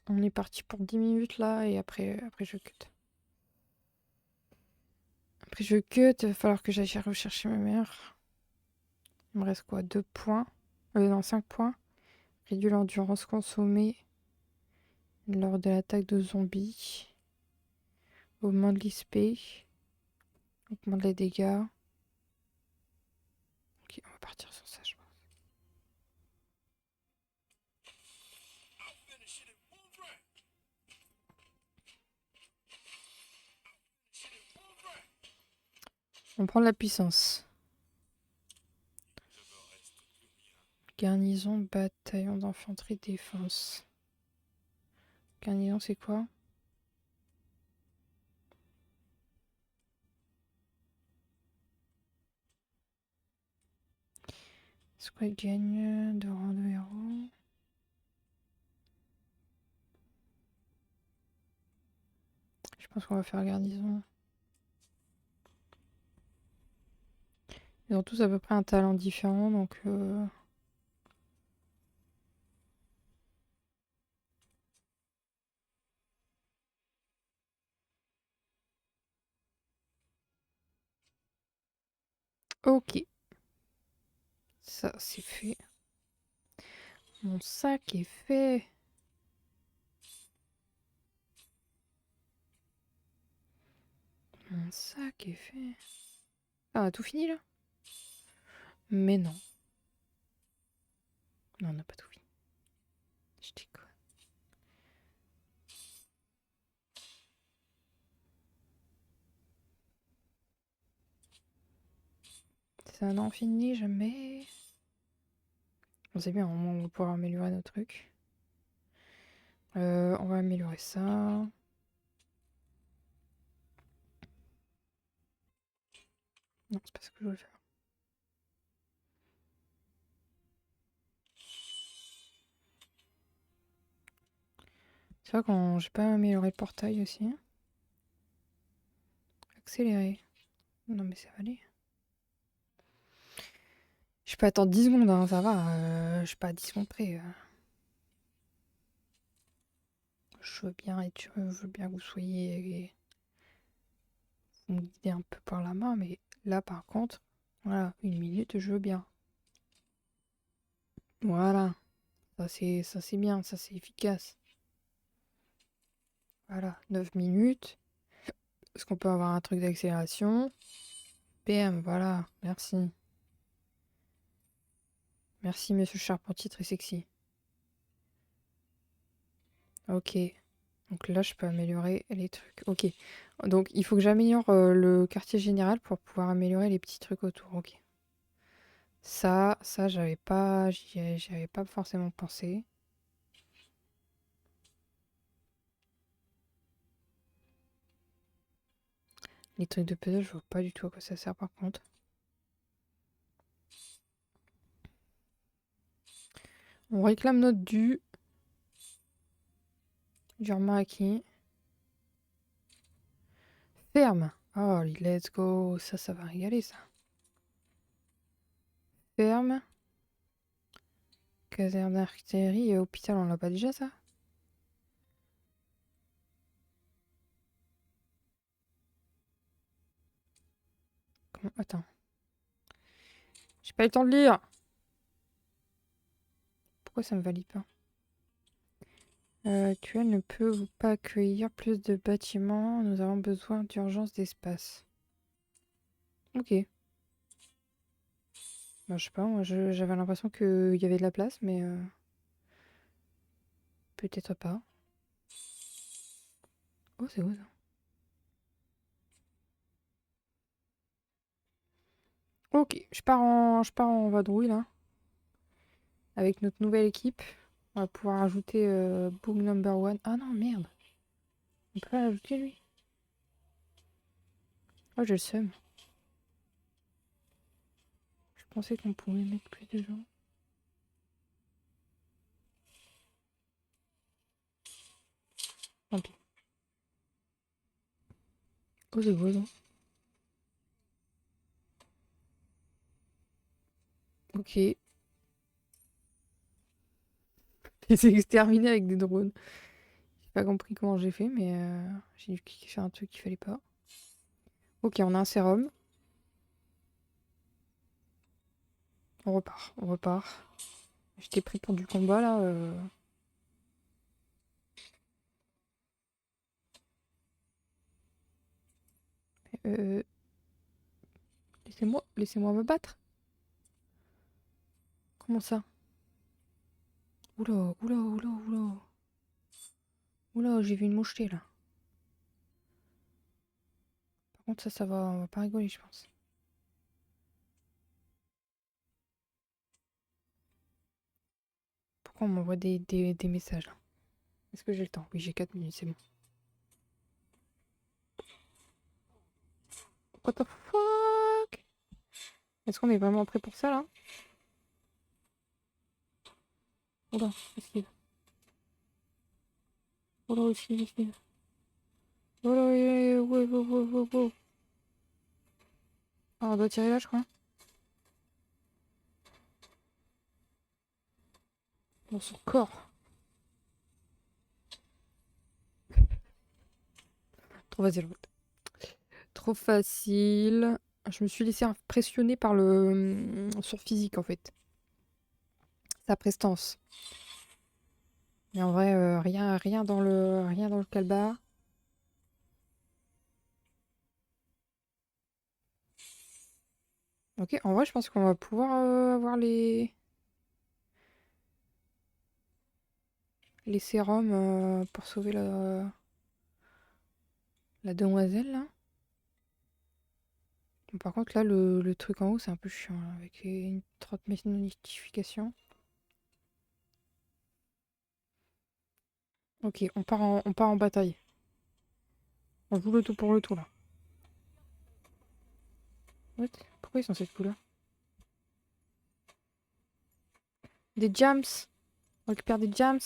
On est parti pour 10 minutes là et après je cut. Après je cut, il va falloir que j'aille rechercher ma mère. Il me reste quoi? 2 points? Non, 5 points. Réduit l'endurance consommée lors de l'attaque de zombies. Augmente l'XP. Augmente les dégâts. Ok, on va partir sur ça, je pense. On prend de la puissance. Garnison, bataillon d'infanterie, défense. Garnison, c'est quoi? Squad gagne de rang de héros. Je pense qu'on va faire garnison. Ils ont tous à peu près un talent différent, donc... Ok. Ça, c'est fait. Mon sac est fait. Mon sac est fait. Ah, on a tout fini, là? Mais non. Non, on n'a pas tout fini. Je déconne. Ça n'en finit jamais. Bon, c'est bien, au moins on va pouvoir améliorer nos trucs. On va améliorer ça. Non, c'est pas ce que je voulais faire. C'est vrai qu'on j'ai pas amélioré le portail aussi. Accélérer. Non mais ça va aller. Je peux attendre 10 secondes, hein, ça va. Je suis pas à 10 secondes près. Je veux bien être, je veux bien que vous soyez... Vous me guidez un peu par la main, mais là par contre, voilà, 1 minute, je veux bien. Voilà. Ça c'est bien, ça c'est efficace. Voilà, 9 minutes. Est-ce qu'on peut avoir un truc d'accélération? PM, voilà, merci. Merci, monsieur Charpentier, très sexy. Ok. Donc là, je peux améliorer les trucs. Ok. Donc, il faut que j'améliore le quartier général pour pouvoir améliorer les petits trucs autour. Ok. Ça, j'y avais pas forcément pensé. Les trucs de puzzle, je vois pas du tout à quoi ça sert par contre. On réclame notre dû. Durement acquis. Ferme. Oh, let's go. Ça va régaler ça. Ferme. Caserne d'artillerie et hôpital, on l'a pas déjà ça? Attends. J'ai pas eu le temps de lire. Pourquoi ça me valide pas? Actuel ne peut pas accueillir plus de bâtiments. Nous avons besoin d'urgence d'espace. Ok. Bah, je sais pas, moi j'avais l'impression qu'il y avait de la place, mais peut-être pas. Oh, c'est beau ça. Ok, je pars en vadrouille là. Avec notre nouvelle équipe. On va pouvoir ajouter Book Number One. Ah non, merde. On peut pas l'ajouter lui. Oh, j'ai le seum. Je pensais qu'on pouvait mettre plus de gens. Tant pis. Oh, c'est beau ça. Ok. Et c'est exterminé avec des drones. J'ai pas compris comment j'ai fait, mais j'ai dû cliquer sur un truc qu'il fallait pas. Ok, on a un sérum. On repart, on repart. J'étais pris pour du combat là. Euh, laissez-moi me battre. Comment ça? Oula, oula, oula, oula. Oula, j'ai vu une mouchetée là. Par contre, ça va, on va pas rigoler, je pense. Pourquoi on m'envoie des messages là? Est-ce que j'ai le temps? Oui, j'ai 4 minutes, c'est bon. What the fuck? Est-ce qu'on est vraiment prêt pour ça là? Oula, esquive. Oula, esquive, esquive. Oula, ouais, ouais, ouais, ouais, ouais, ouais. Ah, on doit tirer là, je crois. Dans son corps. Trop facile. Trop facile. Je me suis laissé impressionner par le sur physique en fait. Sa prestance. Mais en vrai, rien dans le calbar. Ok, en vrai, je pense qu'on va pouvoir avoir les sérums pour sauver la demoiselle là. Bon, par contre, là, le truc en haut, c'est un peu chiant là, avec une 30 notifications. Ok, on part en bataille. On joue le tout pour le tout là. What? Pourquoi ils sont cette couleur? Des jams! On récupère des jams!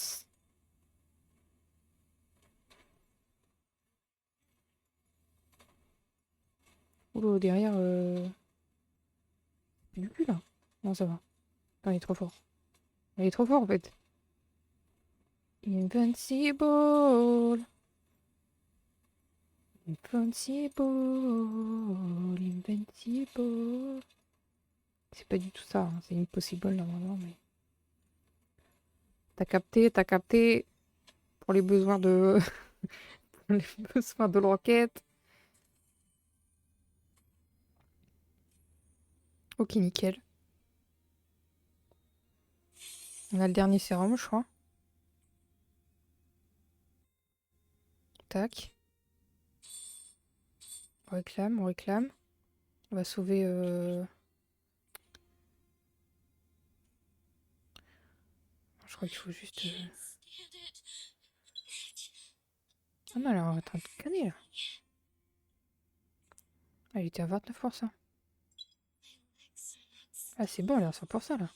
Oula, derrière, du cul là. Non, ça va. Non, il est trop fort. Il est trop fort en fait. Invincible. Invincible. Invincible. C'est pas du tout ça, hein. C'est impossible normalement, mais. T'as capté. Pour les besoins de. les besoins de l'enquête. Ok, nickel. On a le dernier sérum, je crois. Tac. On réclame, on réclame. On va sauver... Je crois qu'il faut juste... Ah non, elle est en train de canner, là. Elle était à 29%. Ah, c'est bon, elle est à 100%, là.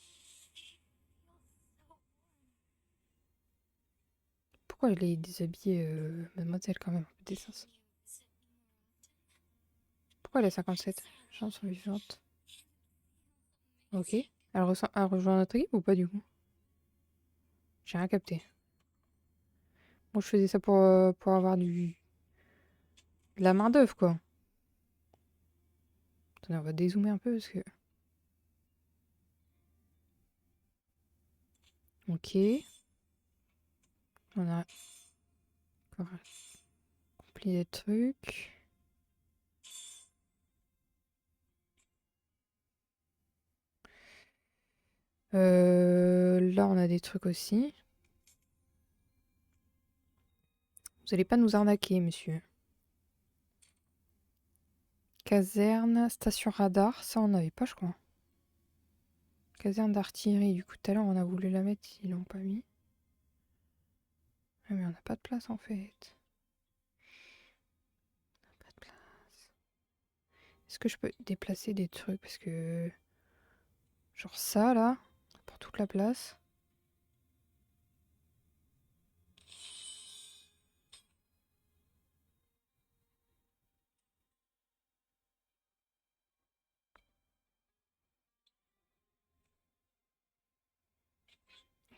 Pourquoi elle est déshabillée, mademoiselle, quand même? Un peu d'essence. Pourquoi elle est à 57? Chance vivante. Ok. Elle rejoint notre équipe ou pas, du coup? J'ai rien capté. Bon, je faisais ça pour avoir de la main-d'œuvre, quoi. Attendez, on va dézoomer un peu parce que. Ok. On a encore rempli des trucs. Là, on a des trucs aussi. Vous allez pas nous arnaquer, monsieur. Caserne, station radar. Ça, on n'avait pas, je crois. Caserne d'artillerie. Du coup, tout à l'heure, on a voulu la mettre. Ils l'ont pas mis. Ah, mais on n'a pas de place, en fait. Pas de place. Est-ce que je peux déplacer des trucs? Parce que... Genre ça, là. Pour toute la place.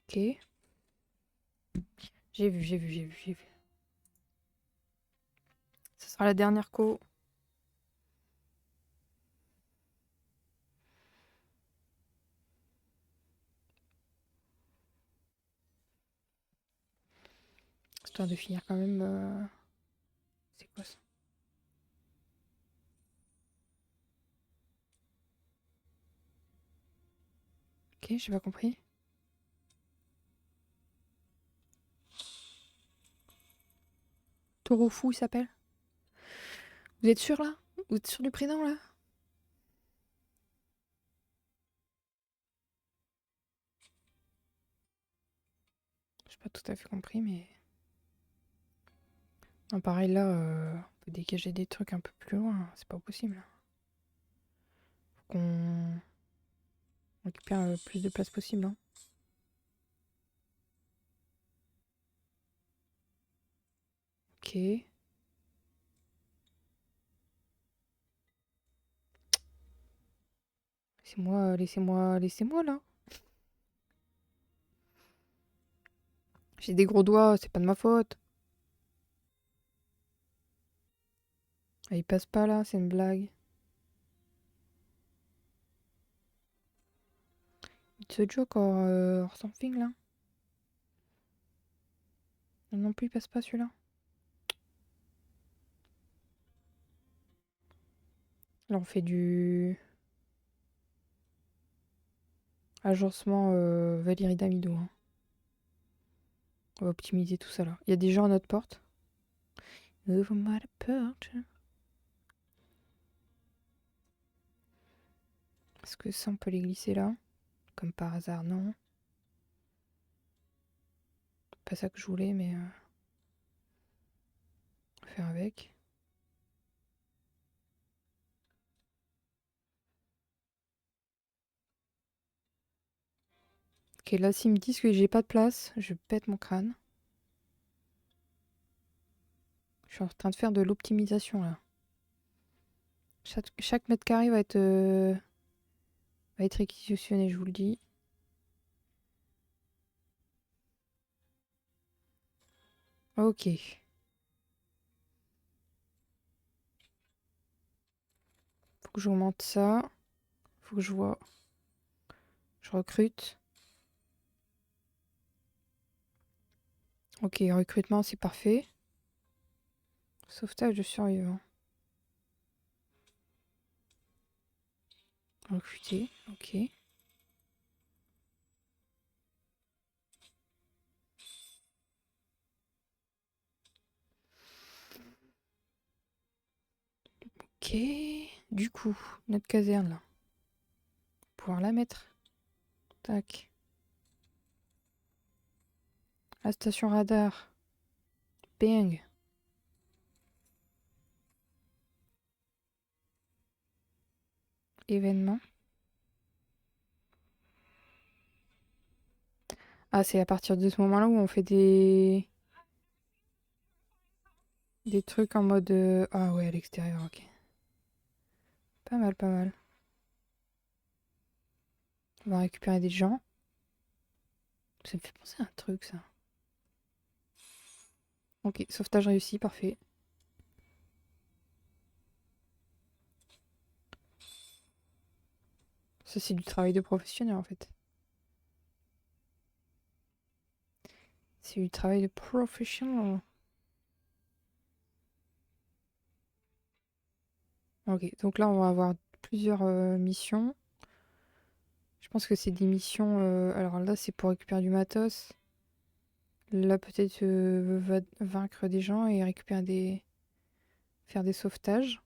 Ok. J'ai vu, j'ai vu, j'ai vu, j'ai vu. Ce sera la dernière co. Histoire de finir quand même. C'est quoi ça? Ok, j'ai pas compris. Taureau fou, il s'appelle. Vous êtes sûr là? Vous êtes sûr du prénom là? J'ai pas tout à fait compris, mais. Non, pareil là, on peut dégager des trucs un peu plus loin. C'est pas possible. Faut qu'on récupère le plus de place possible. Hein. Ok. Laissez-moi, laissez-moi, laissez-moi là. J'ai des gros doigts, c'est pas de ma faute. Ah, il passe pas là, c'est une blague. It's a joke or something là. Non plus, il passe pas celui-là. Là, on fait du agencement Valérie Damido. Hein. On va optimiser tout ça là. Il y a des gens à notre porte. Ouvre-moi la porte. Est-ce que ça, on peut les glisser là? Comme par hasard, non. Pas ça que je voulais, mais on va faire avec. Ok, là, s'ils me disent que j'ai pas de place, je pète mon crâne. Je suis en train de faire de l'optimisation là. Chaque mètre carré va être réquisitionné, je vous le dis. Ok. Faut que j'augmente ça. Faut que je vois. Je recrute. Ok, recrutement, c'est parfait. Sauvetage de survivants. Recruter, ok. Ok. Du coup, notre caserne là. Pouvoir la mettre. Tac. La station radar. Bang. Événement. Ah, c'est à partir de ce moment-là où on fait des trucs en mode... Ah ouais, à l'extérieur, ok. Pas mal, pas mal. On va récupérer des gens. Ça me fait penser à un truc, ça. Ok, sauvetage réussi, parfait. Ça, c'est du travail de professionnel, en fait. C'est du travail de professionnel. Ok, donc là, on va avoir plusieurs missions. Je pense que c'est des missions... alors là, c'est pour récupérer du matos. Là, peut-être vaincre des gens et récupérer des... faire des sauvetages.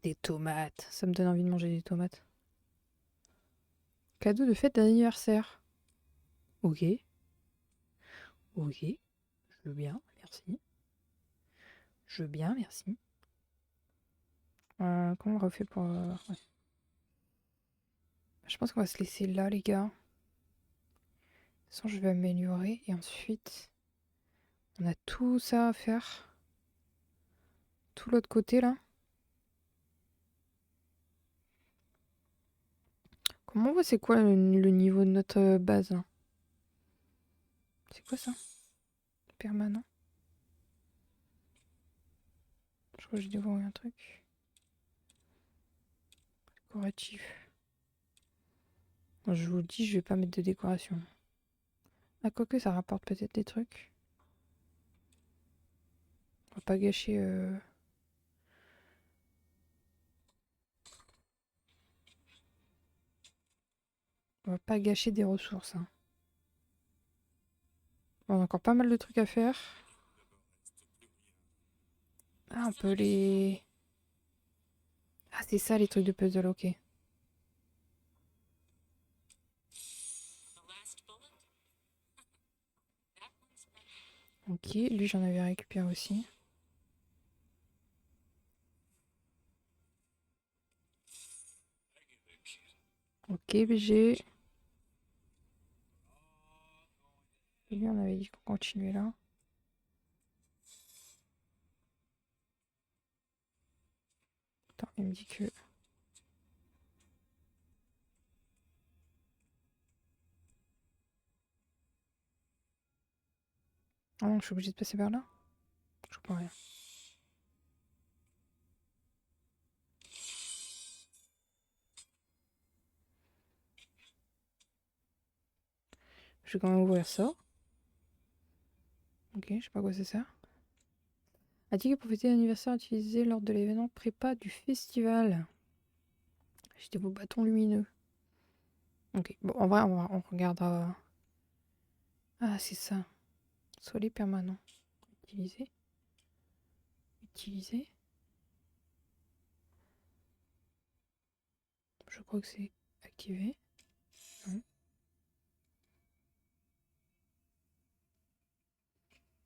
Des tomates. Ça me donne envie de manger des tomates. Cadeau de fête d'anniversaire. Ok. Ok. Je veux bien, merci. Je veux bien, merci. Comment on refait pour... ouais. Je pense qu'on va se laisser là, les gars. De toute façon, je vais améliorer. Et ensuite, on a tout ça à faire. Tout l'autre côté, là. Comment on voit c'est quoi le niveau de notre base, là? C'est quoi ça? Permanent. Je crois que j'ai dévoré un truc. Décoratif. Bon, je vous le dis, je vais pas mettre de décoration. Ah, quoique ça rapporte peut-être des trucs. On va pas gâcher... On va pas gâcher des ressources. Hein. Bon, on a encore pas mal de trucs à faire. Ah, on peut les... Ah, c'est ça les trucs de puzzle, ok. Ok, lui j'en avais récupéré aussi. Ok, BG. Lui on avait dit qu'on continuait là. Attends, il me dit que... Ah non, je suis obligée de passer par là? Je comprends rien. Je vais quand même ouvrir ça. Ok, je sais pas quoi c'est ça. A-t-il pour fêter l'anniversaire utilisé lors de l'événement prépa du festival? J'étais vos bâtons lumineux. Ok, bon, en vrai, on regardera. Ah, c'est ça. Soleil permanent. Utiliser. Utiliser. Je crois que c'est activé. Non.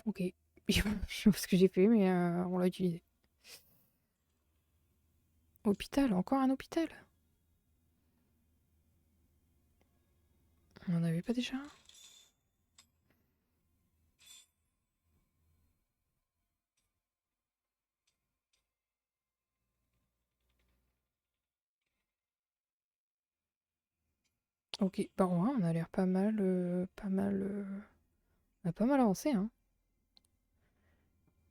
Ok. Je sais pas ce que j'ai fait, mais on l'a utilisé. Hôpital, encore un hôpital? On en avait pas déjà un? Ok, bah ouais, on a l'air pas mal, on a pas mal avancé, hein.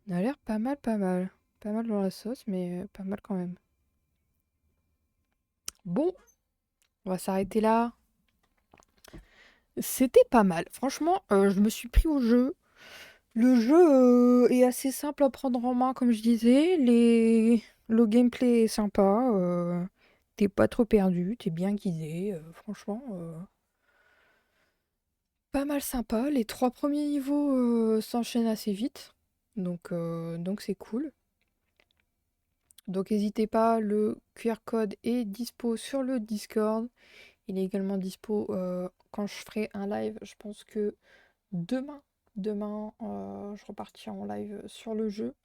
On a l'air pas mal, pas mal. Pas mal dans la sauce, mais pas mal quand même. Bon, on va s'arrêter là. C'était pas mal. Franchement, je me suis pris au jeu. Le jeu est assez simple à prendre en main, comme je disais. Le gameplay est sympa. T'es pas trop perdu, t'es bien guidé. Franchement, pas mal sympa. Les 3 premiers niveaux s'enchaînent assez vite. Donc c'est cool. Donc n'hésitez pas, le QR code est dispo sur le Discord. Il est également dispo quand je ferai un live. Je pense que demain, je repartirai en live sur le jeu.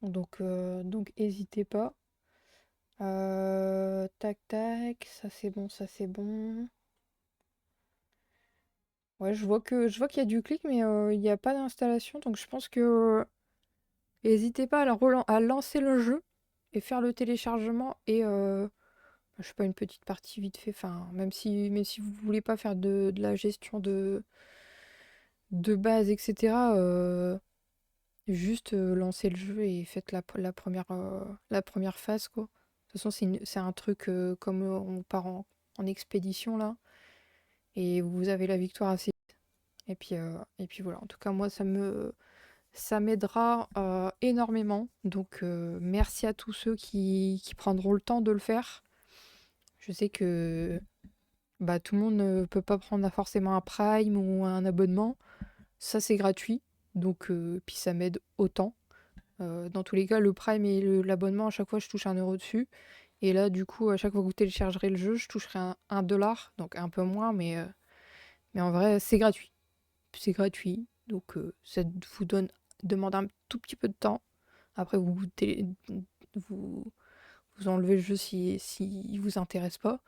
Donc n'hésitez pas. Tac tac, ça c'est bon, ça c'est bon. Ouais, je vois qu'il y a du clic, mais il n'y a pas d'installation. Donc je pense que n'hésitez pas à lancer le jeu et faire le téléchargement et je sais pas, une petite partie vite fait. Enfin, même si vous voulez pas faire de la gestion de base, etc. Juste lancez le jeu et faites la première phase, quoi. De toute façon, c'est un truc comme on part en expédition là, et vous avez la victoire assez vite. Et puis voilà. En tout cas, moi, ça m'aidera énormément. Donc, merci à tous ceux qui prendront le temps de le faire. Je sais que bah, tout le monde ne peut pas prendre forcément un Prime ou un abonnement. Ça, c'est gratuit. Donc, puis ça m'aide autant. Dans tous les cas, le Prime et l'abonnement, à chaque fois, je touche 1 € dessus. Et là, du coup, à chaque fois que vous téléchargerez le jeu, je toucherai un dollar, donc un peu moins, mais en vrai, c'est gratuit. C'est gratuit, donc ça demande un tout petit peu de temps. Après, vous, vous enlevez le jeu si il vous intéresse pas.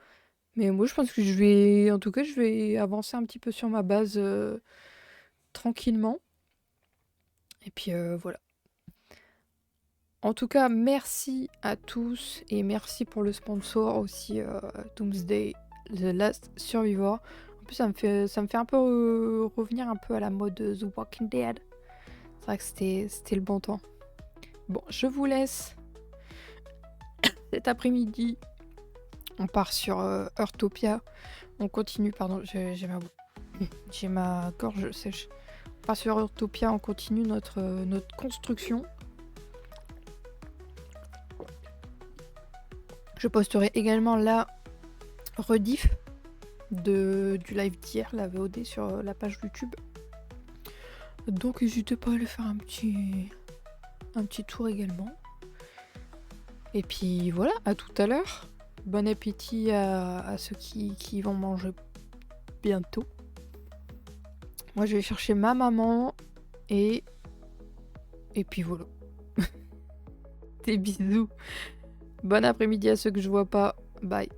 Mais moi, je pense que en tout cas, je vais avancer un petit peu sur ma base tranquillement. Et puis voilà. En tout cas, merci à tous et merci pour le sponsor aussi, Doomsday The Last Survivor. En plus, ça me fait un peu revenir un peu à la mode The Walking Dead. C'est vrai que c'était le bon temps. Bon, je vous laisse. Cet après-midi, on part sur Heartopia. On continue, pardon, j'ai ma gorge sèche. On part sur Heartopia, on continue notre construction. Je posterai également la rediff du live d'hier, la VOD, sur la page YouTube. Donc n'hésitez pas à aller faire un petit tour également. Et puis voilà, à tout à l'heure. Bon appétit à ceux qui vont manger bientôt. Moi je vais chercher ma maman et puis voilà. Des bisous. Bon après-midi à ceux que je vois pas. Bye.